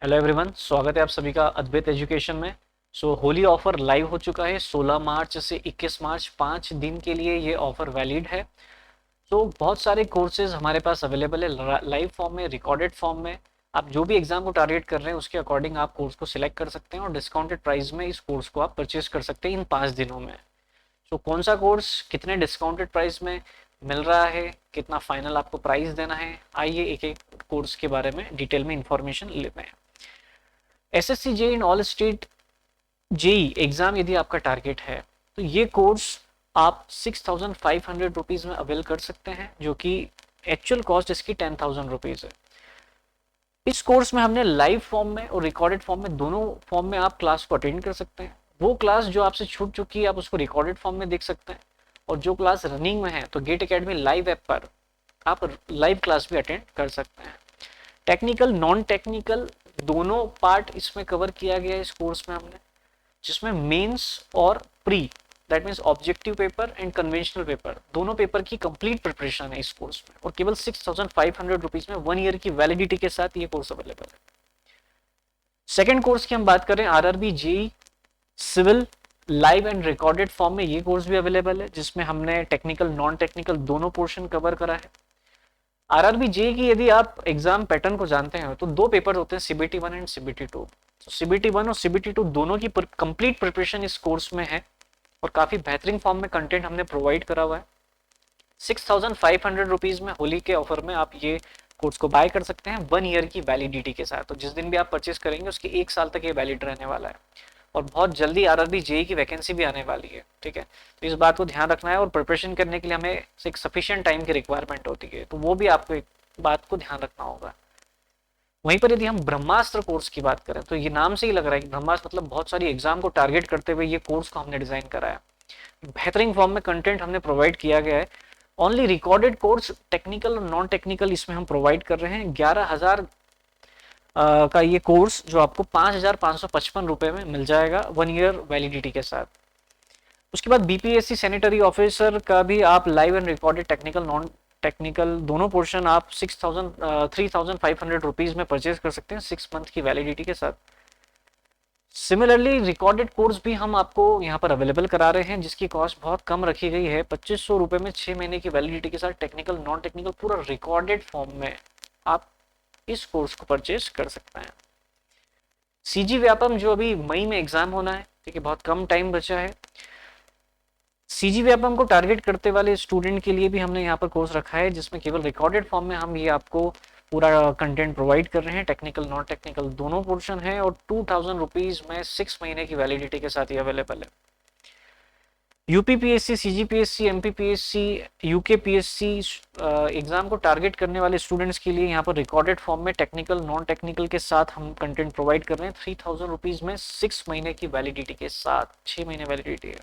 Hello everyone, स्वागत है आप सभी का अद्वैत एजुकेशन में। होली ऑफर लाइव हो चुका है 16 मार्च से 21 मार्च, 5 दिन के लिए ये ऑफर वैलिड है। बहुत सारे कोर्सेज हमारे पास अवेलेबल है लाइव फॉर्म में, रिकॉर्डेड फॉर्म में। आप जो भी एग्जाम को टारगेट कर रहे हैं उसके अकॉर्डिंग आप कोर्स को सिलेक्ट कर सकते हैं और डिस्काउंटेड प्राइस में इस कोर्स को आप परचेज कर सकते हैं इन 5 दिनों में। कौन सा कोर्स कितने डिस्काउंटेड प्राइस में मिल रहा है, कितना फाइनल आपको प्राइस देना है, आइए एक एक कोर्स के बारे में डिटेल में इंफॉर्मेशन लेते हैं। SSC JE in all state JE exam यदि आपका टारगेट है तो ये कोर्स आप 6,500 रुपीज में अवेल कर सकते हैं, जो कि एक्चुअल कॉस्ट इसकी 10,000 रुपीज है। इस कोर्स में हमने लाइव फॉर्म में और रिकॉर्डेड फॉर्म में, दोनों फॉर्म में आप क्लास को अटेंड कर सकते हैं। वो क्लास जो आपसे छूट चुकी है आप उसको रिकॉर्डेड फॉर्म में देख सकते हैं, और जो क्लास रनिंग में है तो गेट एकेडमी लाइव ऐप पर आप लाइव क्लास भी अटेंड कर सकते हैं। टेक्निकल नॉन टेक्निकल दोनों पार्ट इसमें कवर किया गया है इस कोर्स में हमने, जिसमें मेंस और pre, that means objective paper and conventional paper, दोनों पेपर की कंप्लीट प्रिपरेशन है इस कोर्स में, और केवल 6,500 रुपीज में 1 ईयर की वैलिडिटी के साथ ये कोर्स अवेलेबल है। सेकेंड कोर्स की हम बात करें, RRB JE civil live and recorded form में ये कोर्स भी अवेलेबल है, जिसमें हमने टेक्निकल नॉन टेक्निकल दोनों पोर्शन कवर करा है। आरआरबी जे की यदि आप एग्जाम पैटर्न को जानते हैं तो दो पेपर होते हैं, सीबीटी 1 एंड सीबीटी 2। सीबीटी 1 और सीबीटी 2 दोनों की कंप्लीट प्रिपरेशन इस कोर्स में है, और काफी बेहतरीन फॉर्म में कंटेंट हमने प्रोवाइड करा हुआ है। 6,500 रुपीज में होली के ऑफर में आप ये कोर्स को बाय कर सकते हैं 1 ईयर की वैलिडिटी के साथ। तो जिस दिन भी आप परचेस करेंगे उसके 1 साल तक ये वैलिड रहने वाला है, और बहुत जल्दी आरआरबी जेई की वैकेंसी भी आने वाली है। ठीक है, तो इस बात को ध्यान रखना है, और प्रिपरेशन करने के लिए हमें एक सफिशिएंट टाइम की रिक्वायरमेंट होती है, तो वो भी आपको एक बात को ध्यान रखना होगा। वहीं पर यदि हम ब्रह्मास्त्र कोर्स की बात करें तो ये नाम से ही लग रहा है कि ब्रह्मास्त्र मतलब बहुत सारी एग्जाम को टारगेट करते हुए ये कोर्स को हमने डिजाइन करा है। बेहतरीन फॉर्म में कंटेंट हमने प्रोवाइड किया गया है। ओनली रिकॉर्डेड कोर्स, टेक्निकल और नॉन टेक्निकल इसमें हम प्रोवाइड कर रहे हैं। 11,000 का ये कोर्स जो आपको 5,555 रुपए में मिल जाएगा 1 ईयर वैलिडिटी के साथ। उसके बाद बीपीएससी सैनिटरी ऑफिसर का भी आप live and recorded technical non technical दोनों पोर्शन आप 3,500 रुपीज में परचेज कर सकते हैं 6 मंथ की वैलिडिटी के साथ। सिमिलरली रिकॉर्डेड कोर्स भी हम आपको यहाँ पर अवेलेबल करा रहे हैं, जिसकी कॉस्ट बहुत कम रखी गई है, 2,500 रुपए में 6 महीने की वैलिडिटी के साथ टेक्निकल नॉन टेक्निकल पूरा रिकॉर्डेड फॉर्म में आप इस कोर्स को परचेज कर सकते हैं। सीजी व्यापम जो अभी मई में एग्जाम होना है, ठीक है, बहुत कम टाइम बचा है। सीजी व्यापम को टारगेट करते वाले स्टूडेंट के लिए भी हमने यहाँ पर कोर्स रखा है, जिसमें केवल रिकॉर्डेड फॉर्म में हम ये आपको पूरा कंटेंट प्रोवाइड कर रहे हैं। टेक्निकल नॉन टेक्निकल दोनों पोर्शन है, और 2,000 रुपीज में 6 महीने की वैलिडिटी के साथ ये अवेलेबल है। UPPSC, CGPSC, MPPSC, UKPSC exam को टारगेट करने वाले स्टूडेंट्स के लिए यहाँ पर रिकॉर्डेड फॉर्म में टेक्निकल नॉन टेक्निकल के साथ हम कंटेंट प्रोवाइड कर रहे हैं 3,000 रुपीज में 6 महीने की वैलिडिटी के साथ। 6 महीने वैलिडिटी है।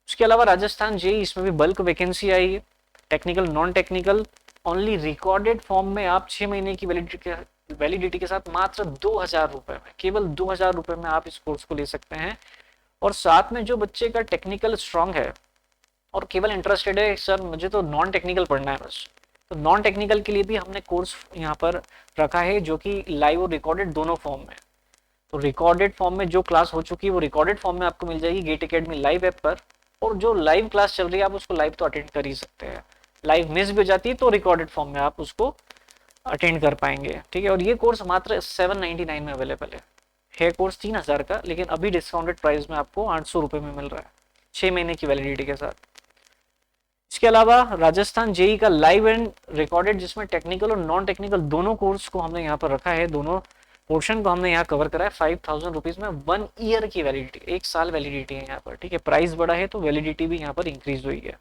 उसके अलावा राजस्थान जेई, इसमें भी बल्क वैकेंसी आई है। Technical non technical only recorded form में आप 6 महीने की वैलिडिटी के साथ मात्र 2,000 रुपए में, केवल 2,000 रुपए में आप इस कोर्स को ले सकते हैं। और साथ में जो बच्चे का टेक्निकल स्ट्रांग है और केवल इंटरेस्टेड है सर मुझे तो नॉन टेक्निकल पढ़ना है बस, तो नॉन टेक्निकल के लिए भी हमने कोर्स यहाँ पर रखा है, जो कि लाइव और रिकॉर्डेड दोनों फॉर्म में। तो रिकॉर्डेड फॉर्म में जो क्लास हो चुकी है वो रिकॉर्डेड फॉर्म में आपको मिल जाएगी गेट एकेडमी लाइव ऐप पर, और जो लाइव क्लास चल रही है आप उसको लाइव तो अटेंड कर ही सकते हैं। लाइव मिस भी हो जाती है तो रिकॉर्डेड फॉर्म में आप उसको अटेंड कर पाएंगे। ठीक है, और ये कोर्स मात्र 799 में अवेलेबल है कोर्स 3,000 का, लेकिन अभी डिस्काउंटेड प्राइस में आपको 800 रुपए में मिल रहा है 6 महीने की वैलिडिटी के साथ। इसके अलावा राजस्थान जेई का लाइव एंड रिकॉर्डेड, जिसमें टेक्निकल और नॉन टेक्निकल दोनों कोर्स को हमने यहाँ पर रखा है, दोनों पोर्शन को हमने यहाँ कवर करा है 5,000 रुपीज में 1 ईयर की वैलिडिटी, 1 साल वैलिडिटी है यहाँ पर। ठीक है, प्राइस बड़ा है तो वैलिडिटी भी यहाँ पर इंक्रीज हुई है।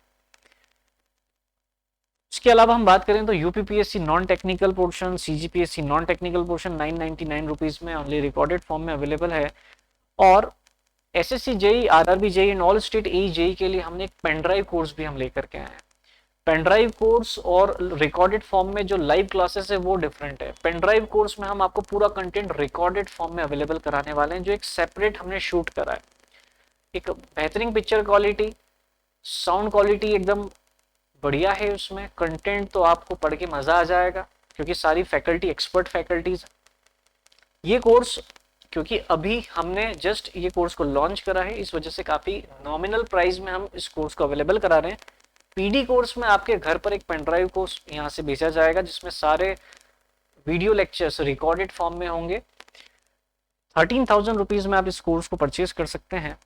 इसके अलावा हम बात करें तो UPPSC non technical portion, CGPSC non technical portion 999 rupees में ओनली रिकॉर्डेड फॉर्म में अवेलेबल है। और SSC JE, RRB JE and all state AE JE के लिए हमने एक पेनड्राइव कोर्स भी हम लेकर के आए हैं। पेनड्राइव कोर्स और रिकॉर्डेड फॉर्म में जो लाइव क्लासेस है वो डिफरेंट है। पेनड्राइव कोर्स में हम आपको पूरा कंटेंट रिकॉर्डेड फॉर्म में अवेलेबल कराने वाले हैं, जो एक सेपरेट हमने शूट करा है। एक बेहतरीन पिक्चर क्वालिटी, साउंड क्वालिटी एकदम बढ़िया है, उसमें कंटेंट तो आपको पढ़ के मजा आ जाएगा, क्योंकि सारी फैकल्टी एक्सपर्ट फैकल्टीज, ये कोर्स क्योंकि अभी हमने जस्ट ये कोर्स को लॉन्च करा है, इस वजह से काफ़ी नॉमिनल प्राइस में हम इस कोर्स को अवेलेबल करा रहे हैं। पीडी कोर्स में आपके घर पर एक पेन ड्राइव को यहाँ से भेजा जाएगा जिसमें सारे वीडियो लेक्चर्स रिकॉर्डेड फॉर्म में होंगे। 13,000 रुपीज़ में आप इस कोर्स को परचेज कर सकते हैं।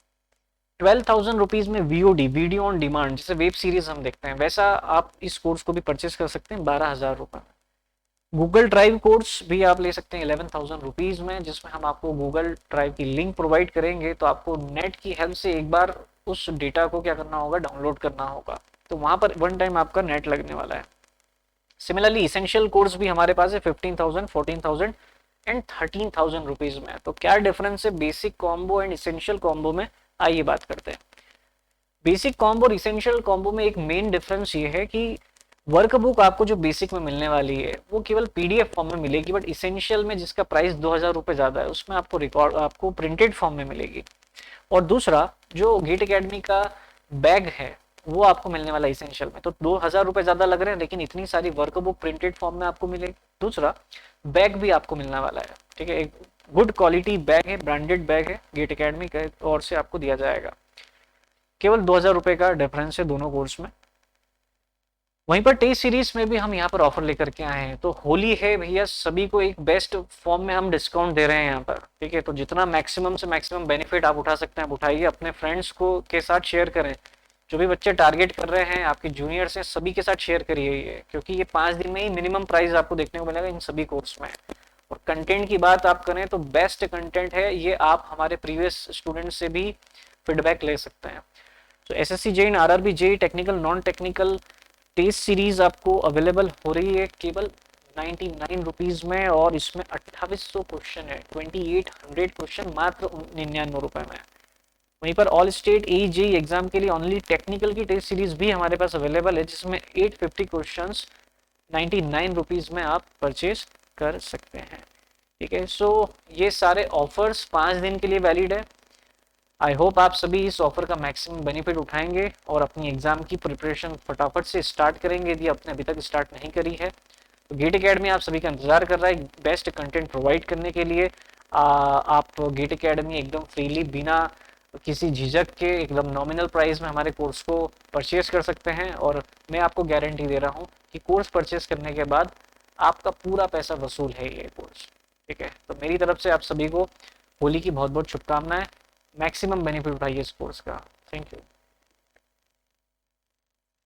12,000 रुपीज़ में वीओडी, वीडियो ऑन डिमांड, जैसे वेब सीरीज हम देखते हैं वैसा आप इस कोर्स को भी परचेज कर सकते हैं 12,000 रुपये में। गूगल ड्राइव कोर्स भी आप ले सकते हैं 11,000 रुपीज़ में, जिसमें हम आपको गूगल ड्राइव की लिंक प्रोवाइड करेंगे, तो आपको नेट की हेल्प से एक बार उस डेटा को क्या करना होगा, डाउनलोड करना होगा, तो वहाँ पर वन टाइम आपका नेट लगने वाला है। सिमिलरली इसेंशियल कोर्स भी हमारे पास है 15,000, 14,000 एंड 13,000 रुपीज़ में। तो क्या डिफरेंस है basic combo and essential combo में, आइए बात करते हैं। बेसिक कॉम्बो और इसेंशियल कॉम्बो में एक मेन डिफरेंस ये है कि वर्कबुक आपको जो बेसिक में मिलने वाली है वो केवल पीडीएफ फॉर्म में मिलेगी, बट इसेंशियल में जिसका प्राइस 2,000 रुपये ज़्यादा है उसमें आपको प्रिंटेड फॉर्म में मिलेगी। और दूसरा जो गेट एकेडमी का बैग है वो आपको मिलने वाला है इसेंशियल में, तो 2,000 रुपये ज़्यादा लग रहे हैं लेकिन इतनी सारी वर्कबुक प्रिंटेड फॉर्म में आपको मिलेगी। दूसरा बैग भी आपको मिलने वाला है, ठीक है, एक गुड क्वालिटी बैग है, ब्रांडेड बैग है, गेट एकेडमी के ओर से आपको दिया जाएगा। केवल 2,000 रुपये का डिफरेंस है दोनों कोर्स में। वहीं पर टेस्ट सीरीज में भी हम यहाँ पर ऑफर लेकर के आए हैं, तो होली है भैया, सभी को एक बेस्ट फॉर्म में हम डिस्काउंट दे रहे हैं यहाँ पर, ठीक है, तो जितना मैक्सिमम से मैक्सिमम बेनिफिट आप उठा सकते हैं आप उठाइए, अपने फ्रेंड्स को के साथ शेयर करें, जो भी बच्चे टारगेट कर रहे हैं आपके जूनियर्स हैं सभी के साथ शेयर करिए ये, क्योंकि ये 5 दिन में ही मिनिमम प्राइस आपको देखने को मिलेगा इन सभी कोर्स में। और कंटेंट की बात आप करें तो बेस्ट कंटेंट है ये, आप हमारे प्रीवियस स्टूडेंट से भी फीडबैक ले सकते हैं। तो SSC JEE, RRB JEE, technical non technical test series आपको अवेलेबल हो रही है केवल 99 रुपीज़ में, और इसमें 2800 क्वेश्चन है, 2800 क्वेश्चन मात्र 99 रुपये में। वहीं पर all state A JEE exam के लिए ओनली टेक्निकल की टेस्ट सीरीज भी हमारे पास अवेलेबल है, जिसमें 850 क्वेश्चंस 99 रुपीज़ में आप परचेज कर सकते हैं, ठीक है। सो ये सारे ऑफर्स 5 दिन के लिए वैलिड है। आई होप आप सभी इस ऑफर का मैक्सिमम बेनिफिट उठाएंगे और अपनी एग्जाम की प्रिपरेशन फटाफट से स्टार्ट करेंगे यदि आपने अभी तक स्टार्ट नहीं करी है। तो गेट एकेडमी आप सभी का इंतजार कर रहा है बेस्ट कंटेंट प्रोवाइड करने के लिए। आप गेट एकेडमी एकदम फ्रीली बिना किसी झिझक के एकदम नॉमिनल प्राइस में हमारे कोर्स को परचेज कर सकते हैं, और मैं आपको गारंटी दे रहा हूँ कि कोर्स परचेज करने के बाद आपका पूरा पैसा वसूल है ये कोर्स, ठीक है। तो मेरी तरफ से आप सभी को होली की बहुत बहुत शुभकामनाएं, मैक्सिमम बेनिफिट उठाइए इस कोर्स का। Thank you.